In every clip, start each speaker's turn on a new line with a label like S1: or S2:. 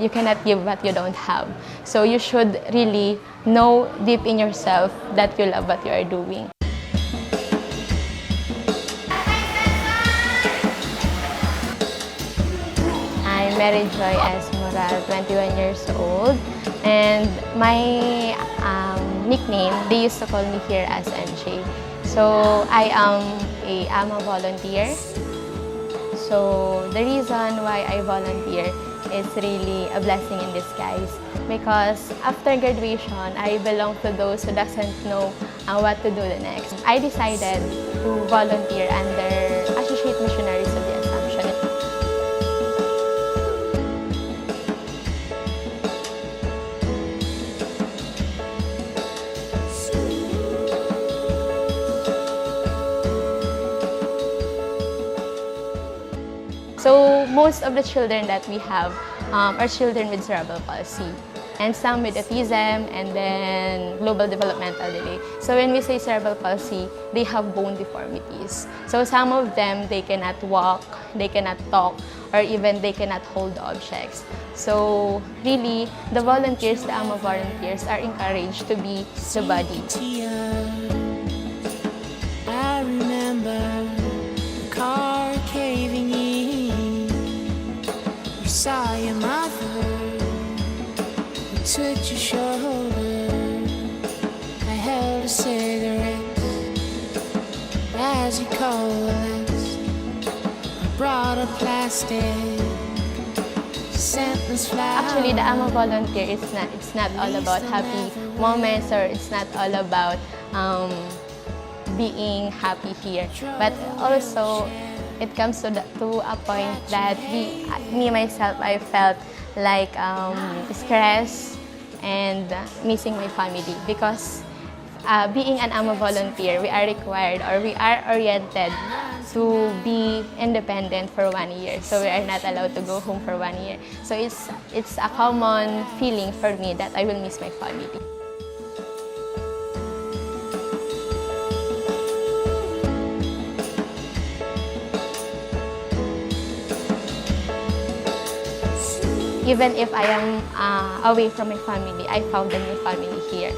S1: You cannot give what you don't have. So you should really know deep in yourself that you love what you are doing. I'm Mary Joy S. Moral, 21 years old. And my nickname, they used to call me here as MJ. So I am a AMA volunteer. So the reason why I volunteer is really a blessing in disguise, because after graduation, I belong to those who doesn't know what to do the next. I decided to volunteer under Associate Missionaries of the Assumption. So most of the children that we have are children with cerebral palsy, and some with autism, and then global developmental delay. So when we say cerebral palsy, they have bone deformities. So some of them, they cannot walk, they cannot talk, or even they cannot hold objects. So really, the volunteers, the AMA volunteers, are encouraged to be the body.
S2: I remember the car caving in. You saw your mother, you took your shoulder. I held a cigarette as you coalesced. I brought a plastic sentence flower.
S1: Actually, the AMA volunteer is not, it's not all about happy moments, or it's not all about being happy here, but also it comes to a point that me myself, I felt like stressed and missing my family, because being an AMA volunteer, we are required, or we are oriented to be independent for 1 year. So we are not allowed to go home for 1 year. So it's a common feeling for me that I will miss my family. Even if I am away from my family, I found a new family here.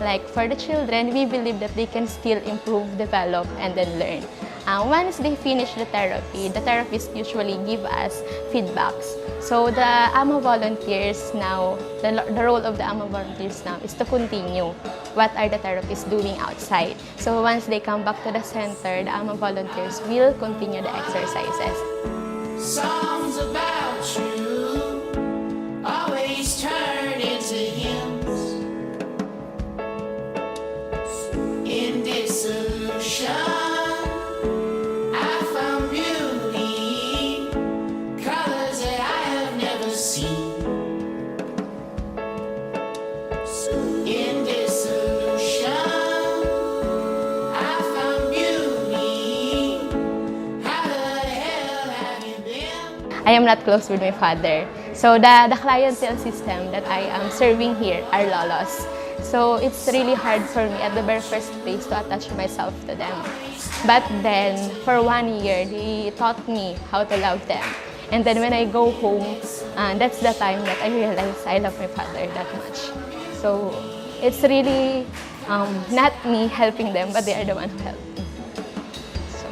S1: Like for the children, we believe that they can still improve, develop, and then learn. Once they finish the therapist usually give us feedbacks. So the AMA volunteers now, the role of the AMA volunteers now is to continue what are the therapists doing outside. So once they come back to the center, the AMA volunteers will continue the exercises.
S2: Songs about you always turn into hymns in dissolution.
S1: I am not close with my father. So the clientele system that I am serving here are lolos. So it's really hard for me at the very first place to attach myself to them. But then, for 1 year, they taught me how to love them. And then when I go home, that's the time that I realize I love my father that much. So it's really not me helping them, but they are the one who helped me. So.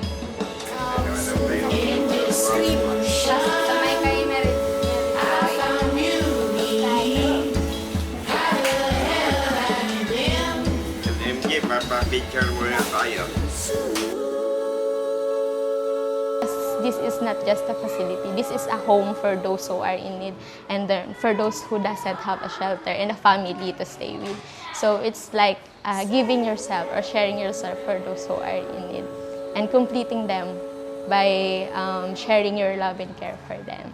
S1: This is not just a facility, this is a home for those who are in need, and for those who doesn't have a shelter and a family to stay with. So it's like giving yourself or sharing yourself for those who are in need, and completing them by sharing your love and care for them.